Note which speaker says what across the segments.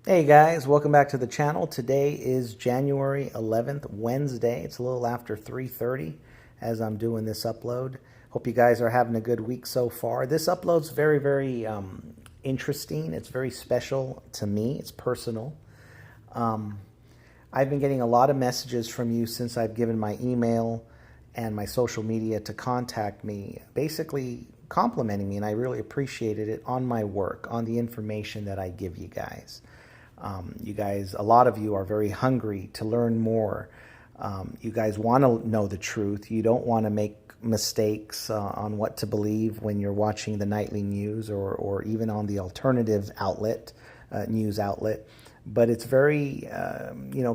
Speaker 1: Hey guys, welcome back to the channel. Today is January 11th, Wednesday. It's a little after 3:30 as I'm doing this upload. Hope you guys are having a good week so far. This upload's very interesting. It's very special to me. It's personal. I've been getting a lot of messages from you since I've given my email and my social media to contact me, basically complimenting me, and I really appreciated it on my work, on the information that I give you guys. You guys, a lot of you are very hungry to learn more. You guys want to know the truth. You don't want to make mistakes on what to believe when you're watching the nightly news or even on the alternative outlet, news outlet. But it's very,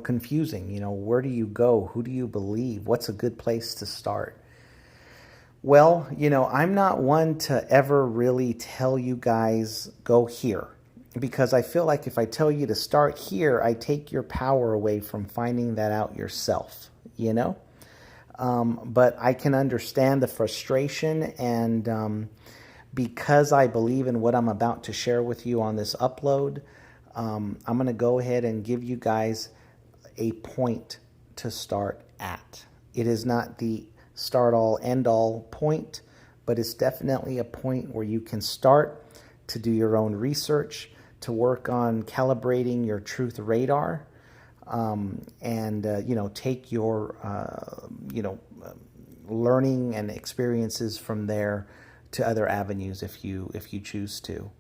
Speaker 1: confusing. Where do you go? Who do you believe? What's a good place to start? Well, I'm not one to ever really tell you guys, go here. Because I feel like if I tell you to start here, I take your power away from finding that out yourself, But I can understand the frustration, and because I believe in what I'm about to share with you on this upload, I'm going to go ahead and give you guys a point to start at. It is not the start-all, end-all point, but it's definitely a point where you can start to do your own research, to work on calibrating your truth radar, and take your learning and experiences from there to other avenues if you choose to.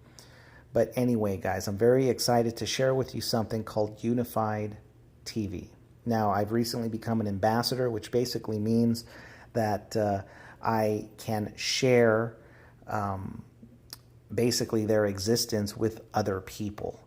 Speaker 1: But anyway, guys, I'm very excited to share with you something called Unified TV. Now, I've recently become an ambassador, which basically means that I can share basically their existence with other people.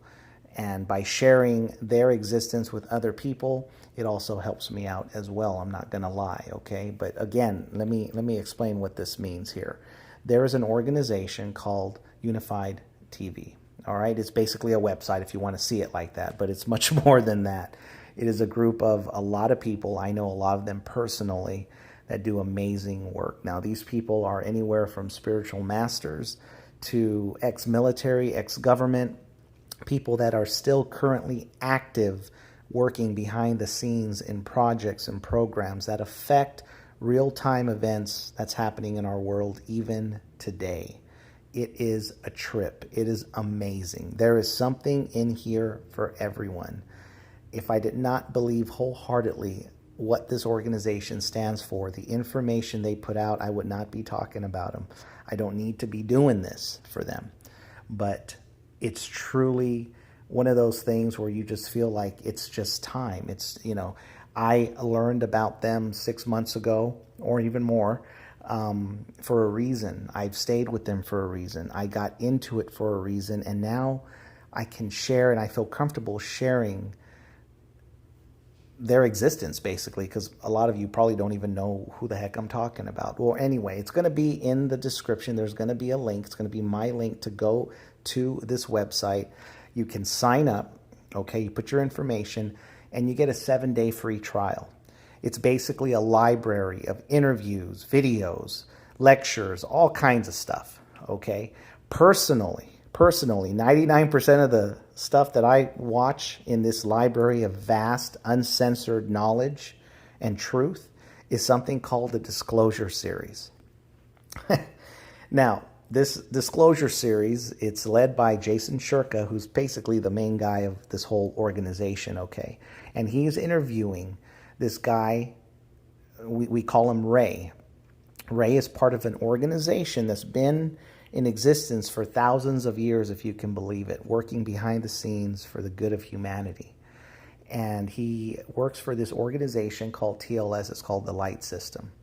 Speaker 1: And by sharing their existence with other people, it also helps me out as well. I'm not going to lie, okay? But again, let me explain what this means here. There is an organization called Unified TV. All right, it's basically a website if you want to see it like that, but it's much more than that. It is a group of a lot of people. I know a lot of them personally that do amazing work. Now, these people are anywhere from spiritual masters to ex-military, ex-government, people that are still currently active working behind the scenes in projects and programs that affect real-time events that's happening in our world even today. It is a trip. It is amazing. There is something in here for everyone. If I did not believe wholeheartedly what this organization stands for, the information they put out, I would not be talking about them. I don't need to be doing this for them. But it's truly one of those things where you just feel like it's just time. It's, I learned about them 6 months ago or even more for a reason. I've stayed with them for a reason. I got into it for a reason, and now I can share, and I feel comfortable sharing their existence, basically, because a lot of you probably don't even know who the heck I'm talking about. Well, anyway, it's going to be in the description. There's going to be a link. It's going to be my link to go to this website. You can sign up, okay? You put your information, and you get a 7-day free trial. It's basically a library of interviews, videos, lectures, all kinds of stuff, okay? Personally, 99% of the stuff that I watch in this library of vast, uncensored knowledge and truth is something called the Disclosure Series. Now, this Disclosure Series, it's led by Jason Shurka, who's basically the main guy of this whole organization, okay? And he's interviewing this guy, we call him Ray. Ray is part of an organization that's been in existence for thousands of years, if you can believe it, working behind the scenes for the good of humanity. And he works for this organization called TLS. It's called the Light System.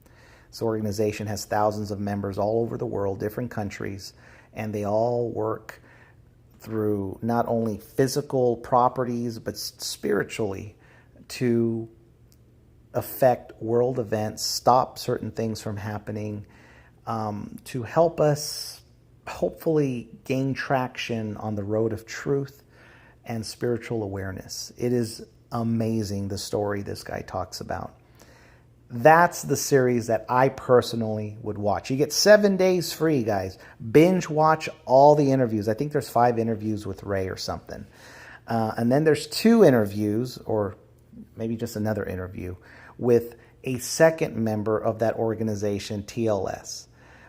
Speaker 1: This organization has thousands of members all over the world, different countries, and they all work through not only physical properties, but spiritually to affect world events, stop certain things from happening, to help us hopefully gain traction on the road of truth and spiritual awareness. It is amazing, the story this guy talks about. That's the series that I personally would watch. You get 7 days free, guys. Binge watch all the interviews. I think there's 5 interviews with Ray or something. And then there's 2 interviews, or maybe just another interview, with a second member of that organization, TLS.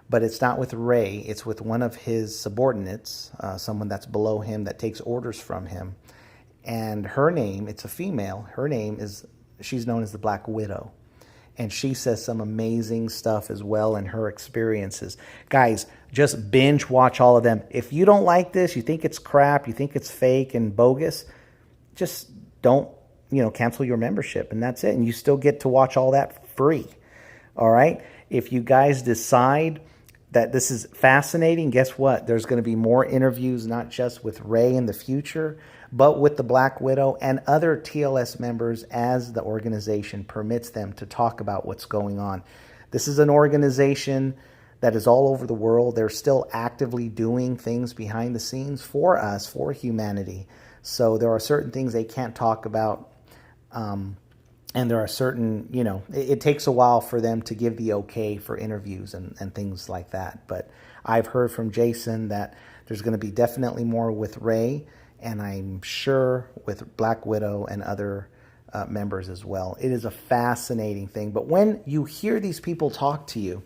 Speaker 1: But it's not with Ray, it's with one of his subordinates, someone that's below him that takes orders from him. And her name, it's a female, her name is, she's known as the Black Widow. And she says some amazing stuff as well in her experiences. Guys, just binge watch all of them. If you don't like this, you think it's crap, you think it's fake and bogus, just don't, cancel your membership, and that's it. And you still get to watch all that free. All right? If you guys decide that this is fascinating, guess what? There's going to be more interviews, not just with Ray in the future, but with the Black Widow and other TLS members as the organization permits them to talk about what's going on. This is an organization that is all over the world. They're still actively doing things behind the scenes for us, for humanity. So there are certain things they can't talk about. And there are certain, it takes a while for them to give the okay for interviews and things like that. But I've heard from Jason that there's going to be definitely more with Ray, and I'm sure with Black Widow and other members as well. It is a fascinating thing. But when you hear these people talk to you,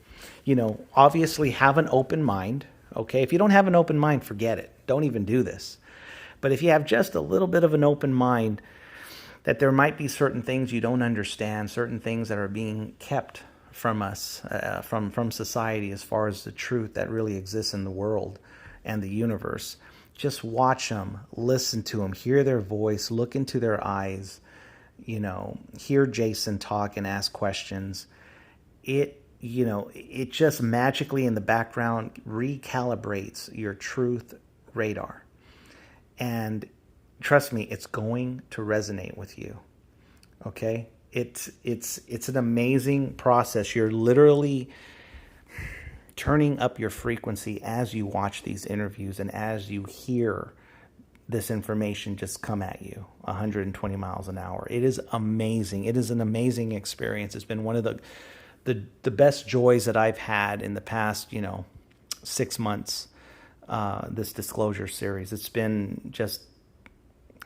Speaker 1: obviously have an open mind, okay? If you don't have an open mind, forget it. Don't even do this. But if you have just a little bit of an open mind, that there might be certain things you don't understand, certain things that are being kept from us, from society, as far as the truth that really exists in the world and the universe. Just watch them, listen to them, hear their voice, look into their eyes, hear Jason talk and ask questions. It just magically in the background recalibrates your truth radar. And trust me, it's going to resonate with you. Okay? It's an amazing process. You're literally turning up your frequency as you watch these interviews and as you hear this information just come at you 120 miles an hour. It is amazing. It is an amazing experience. It's been one of the best joys that I've had in the past, 6 months, this disclosure series. It's been just,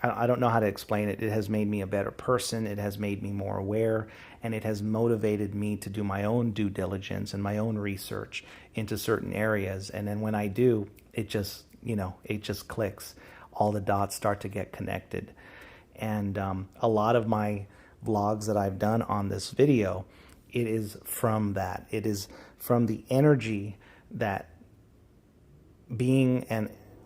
Speaker 1: I don't know how to explain it. It has made me a better person. It has made me more aware, and it has motivated me to do my own due diligence and my own research into certain areas. And then when I do, it just clicks. All the dots start to get connected. And a lot of my vlogs that I've done on this video, it is from that. It is from the energy that being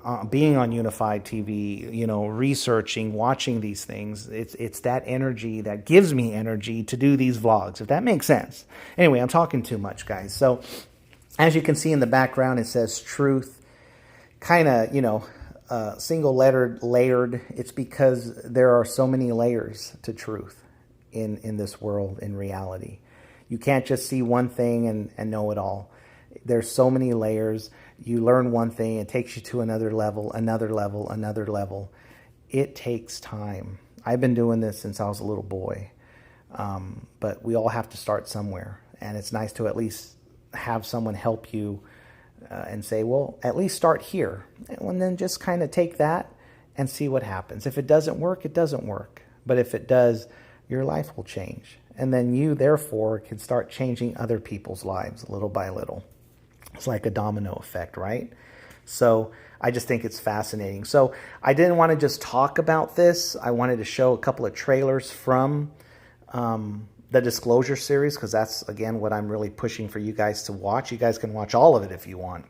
Speaker 1: on Unified TV, researching, watching these things, it's that energy that gives me energy to do these vlogs, if that makes sense. Anyway, I'm talking too much, guys. So as you can see in the background, it says truth, kind of, single lettered, layered. It's because there are so many layers to truth in this world, in reality. You can't just see one thing and know it all. There's so many layers. You learn one thing, it takes you to another level, another level, another level. It takes time. I've been doing this since I was a little boy. But we all have to start somewhere. And it's nice to at least have someone help you and say, well, at least start here. And then just kind of take that and see what happens. If it doesn't work, it doesn't work. But if it does, your life will change. And then you, therefore, can start changing other people's lives little by little. It's like a domino effect, right? So I just think it's fascinating. So I didn't want to just talk about this. I wanted to show a couple of trailers from the Disclosure series, because that's, again, what I'm really pushing for you guys to watch. You guys can watch all of it if you want.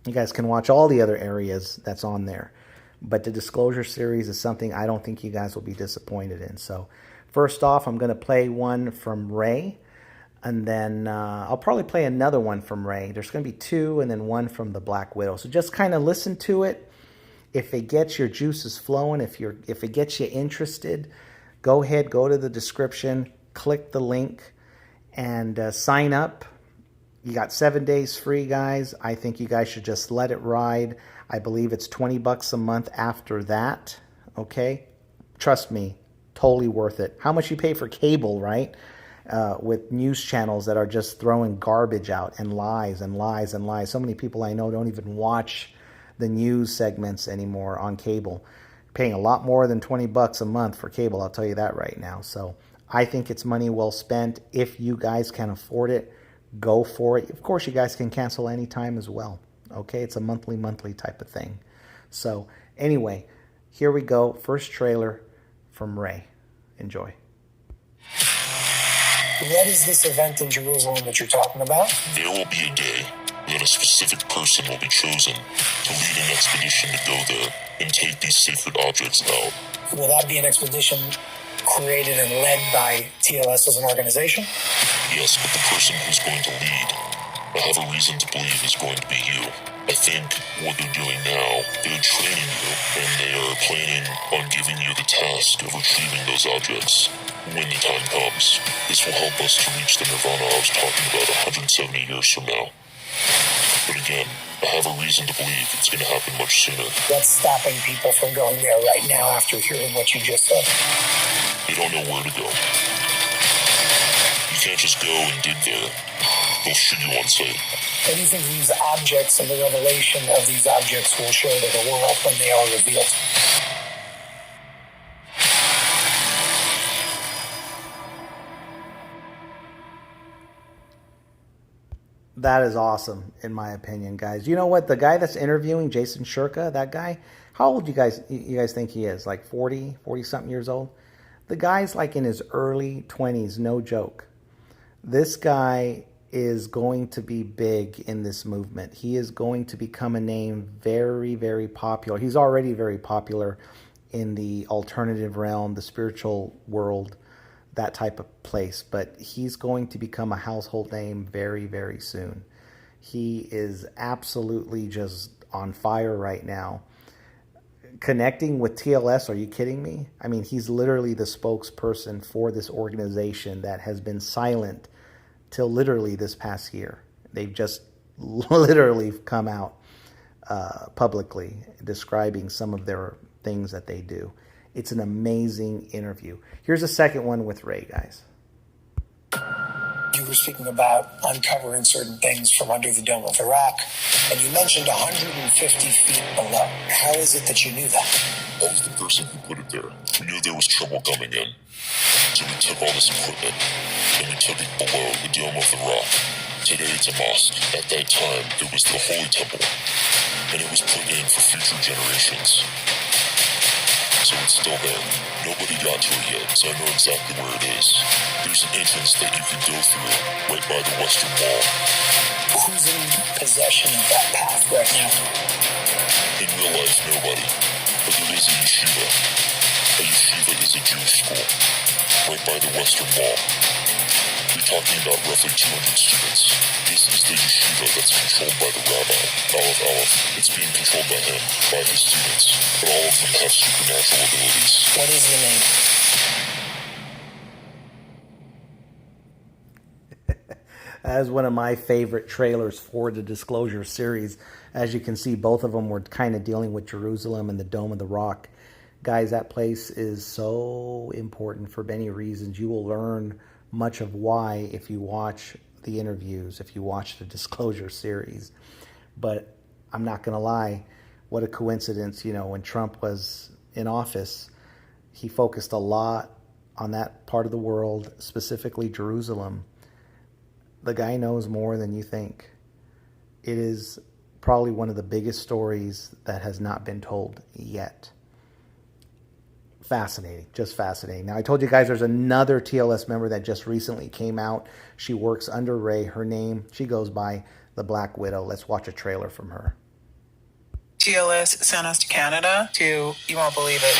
Speaker 1: You guys can watch all the other areas that's on there. But the Disclosure series is something I don't think you guys will be disappointed in. So first off, I'm going to play one from Ray. And then I'll probably play another one from Ray. There's going to be 2 and then 1 from the Black Widow. So just kind of listen to it. If it gets your juices flowing, if it gets you interested, go ahead, go to the description, click the link, and sign up. You got 7 days free, guys. I think you guys should just let it ride. I believe it's $20 a month after that. Okay? Trust me, totally worth it. How much you pay for cable, right? With news channels that are just throwing garbage out and lies and lies and lies. So many people I know don't even watch the news segments anymore on cable. paying a lot more than $20 a month for cable. I'll tell you that right now. So I think it's money well spent. If you guys can afford it, go for it. Of course, you guys can cancel anytime as well. Okay, it's a monthly type of thing. So anyway, here we go. First trailer from Ray. Enjoy.
Speaker 2: What is this event in Jerusalem that you're talking about?
Speaker 3: There will be a day that a specific person will be chosen to lead an expedition to go there and take these sacred objects out.
Speaker 2: Will that be an expedition created and led by TLS as an organization?
Speaker 3: Yes, but the person who's going to lead, I have a reason to believe is going to be you. I think what they're doing now, they're training you, and they are planning on giving you the task of retrieving those objects when the time comes. This will help us to reach the nirvana I was talking about 170 years from now. But again, I have a reason to believe it's going to happen much sooner.
Speaker 2: What's stopping people from going there right now after hearing what you just said?
Speaker 3: They don't know where to go. You can't just go and dig there. They'll shoot you on sight.
Speaker 2: What do you think these objects and the revelation of these objects will show to the world when they are revealed?
Speaker 1: That is awesome, in my opinion, guys. You know what? The guy that's interviewing, Jason Shurka, that guy, how old you guys think he is? Like 40-something years old? The guy's like in his early 20s, no joke. This guy is going to be big in this movement. He is going to become a name very, very popular. He's already very popular in the alternative realm, the spiritual world, that type of place. But he's going to become a household name very, very soon. He is absolutely just on fire right now. Connecting with TLS, are you kidding me? I mean, he's literally the spokesperson for this organization that has been silent till literally this past year. They've just literally come out publicly describing some of their things that they do. It's an amazing interview. Here's a second one with Ray, guys.
Speaker 2: You were speaking about uncovering certain things from under the Dome of the Rock, and you mentioned 150 feet below. How is it that you knew that?
Speaker 3: I was the person who put it there. We knew there was trouble coming in. So we took all this equipment, and we took it below the Dome of the Rock. Today it's a mosque. At that time, it was the Holy Temple, and it was put in for future generations. So it's still there. Nobody got to it yet, so I know exactly where it is. There's an entrance that you can go through right by the Western Wall.
Speaker 2: Who's in possession of that path right now?
Speaker 3: In real life, nobody. But there is a yeshiva. A yeshiva is a Jewish school, right by the Western Wall. We're talking about roughly 200 students. This is the yeshiva that's controlled by the rabbi, Aleph Aleph. It's being controlled by him, by his students, but all of them have supernatural abilities.
Speaker 2: What is the name?
Speaker 1: That is one of my favorite trailers for the Disclosure series. As you can see, both of them were kind of dealing with Jerusalem and the Dome of the Rock. Guys, that place is so important for many reasons. You will learn much of why if you watch the interviews, if you watch the Disclosure series. But I'm not going to lie, what a coincidence. You know, when Trump was in office, he focused a lot on that part of the world, specifically Jerusalem. The guy knows more than you think. It is probably one of the biggest stories that has not been told yet. Fascinating, just fascinating. Now, I told you guys there's another TLS member that just recently came out. She works under Ray. Her name, she goes by the Black Widow. Let's watch a trailer from her.
Speaker 4: TLS sent us to Canada to, you won't believe it,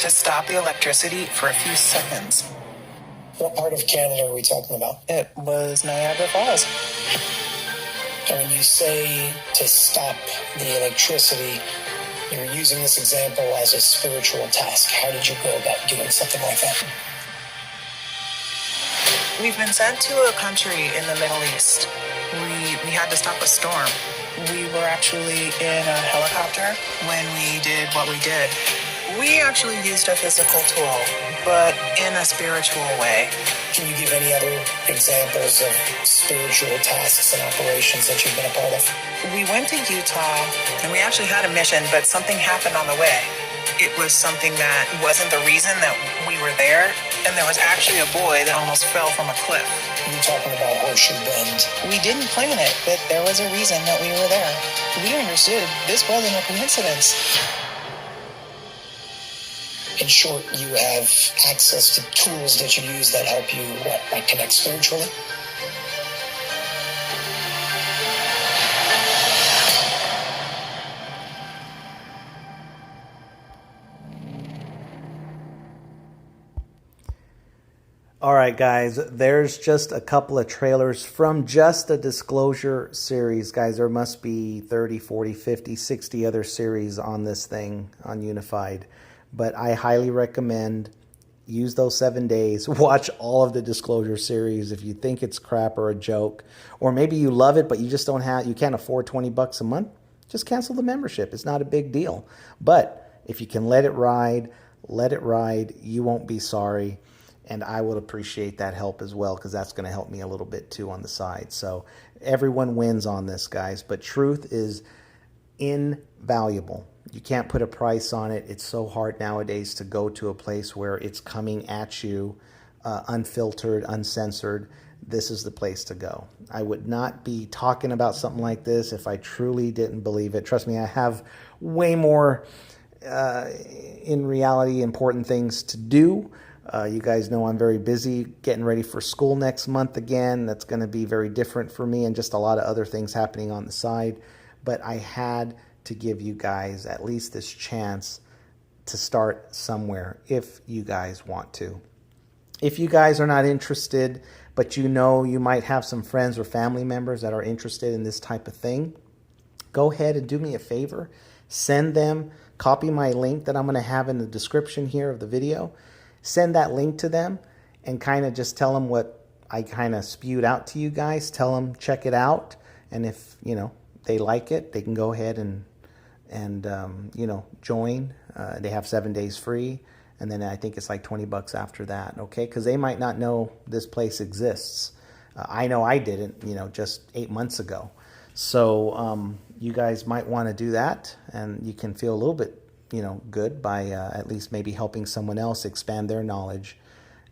Speaker 4: to stop the electricity for a few seconds.
Speaker 2: What part of Canada are we talking about?
Speaker 4: It was Niagara Falls.
Speaker 2: And when you say to stop the electricity, you're using this example as a spiritual task. How did you go about doing something like that?
Speaker 4: We've been sent to a country in the Middle East. We had to stop a storm. We were actually in a helicopter when we did what we did. We actually used a physical tool, but in a spiritual way.
Speaker 2: Can you give any other examples of spiritual tasks and operations that you've been a part of?
Speaker 4: We went to Utah and we actually had a mission, but something happened on the way. It was something that wasn't the reason that we were there, and there was actually a boy that almost fell from a cliff.
Speaker 2: You're talking about Horseshoe Bend.
Speaker 4: We didn't plan it, but there was a reason that we were there. We understood this wasn't a coincidence.
Speaker 2: In short, you have access to tools that you use that help you, like connect spiritually?
Speaker 1: All right, guys, there's just a couple of trailers from just the Disclosure series. Guys, there must be 30, 40, 50, 60 other series on this thing, on Unified. But I highly recommend use those 7 days. Watch all of the Disclosure series. If you think it's crap or a joke, or maybe you love it, but you just don't have, you can't afford $20 a month, just cancel the membership. It's not a big deal. But if you can let it ride. You won't be sorry. And I would appreciate that help as well, because that's going to help me a little bit too on the side. So everyone wins on this, guys. But truth is invaluable. You can't put a price on it. It's so hard nowadays to go to a place where it's coming at you unfiltered, uncensored. This is the place to go. I would not be talking about something like this if I truly didn't believe it. Trust me, I have way more, in reality, important things to do. You guys know I'm very busy getting ready for school next month again. That's going to be very different for me, and just a lot of other things happening on the side. But I had to give you guys at least this chance to start somewhere if you guys want to. If you guys are not interested, but you know you might have some friends or family members that are interested in this type of thing, go ahead and do me a favor. Send them, copy my link that I'm going to have in the description here of the video. Send that link to them and kind of just tell them what I kind of spewed out to you guys. Tell them, check it out. And if, you know, they like it, they can go ahead and you know, join. They have 7 days free. And then I think it's like $20 after that. Okay. Cause they might not know this place exists. I know I didn't, you know, just 8 months ago. So, you guys might want to do that, and you can feel a little bit, you know, good by at least maybe helping someone else expand their knowledge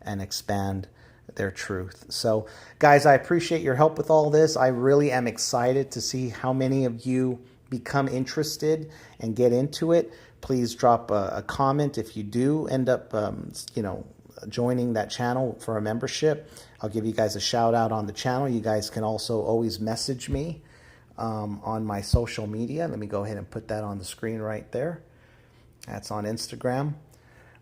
Speaker 1: and expand their truth. So guys, I appreciate your help with all this. I really am excited to see how many of you become interested and get into it. Please drop a comment if you do end up, you know, joining that channel for a membership. I'll give you guys a shout out on the channel. You guys can also always message me on my social media. Let me go ahead and put that on the screen right there. That's on Instagram.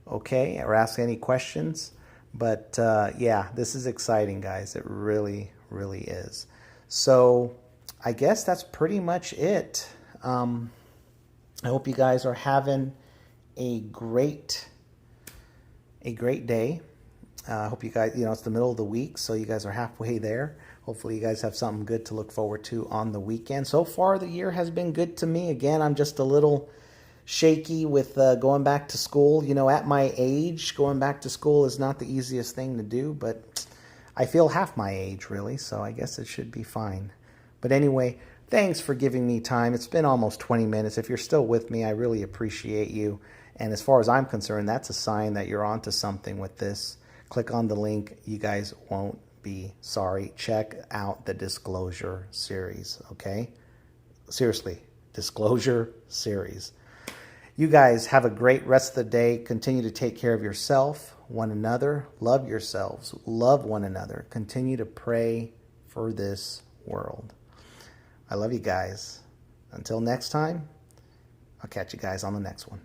Speaker 1: Okay, or ask any questions. But yeah, this is exciting, guys. It really, really is. So I guess that's pretty much it. I hope you guys are having a great day. I hope you guys, you know, it's the middle of the week, so you guys are halfway there. Hopefully you guys have something good to look forward to on the weekend. So far, the year has been good to me. Again, I'm just a little shaky with going back to school. You know, at my age, going back to school is not the easiest thing to do, but I feel half my age, really, so I guess it should be fine. But anyway, thanks for giving me time. It's been almost 20 minutes. If you're still with me, I really appreciate you. And as far as I'm concerned, that's a sign that you're onto something with this. Click on the link. You guys won't be sorry. Check out the Disclosure series, okay? Seriously, Disclosure series. You guys have a great rest of the day. Continue to take care of yourself, one another. Love yourselves. Love one another. Continue to pray for this world. I love you guys. Until next time, I'll catch you guys on the next one.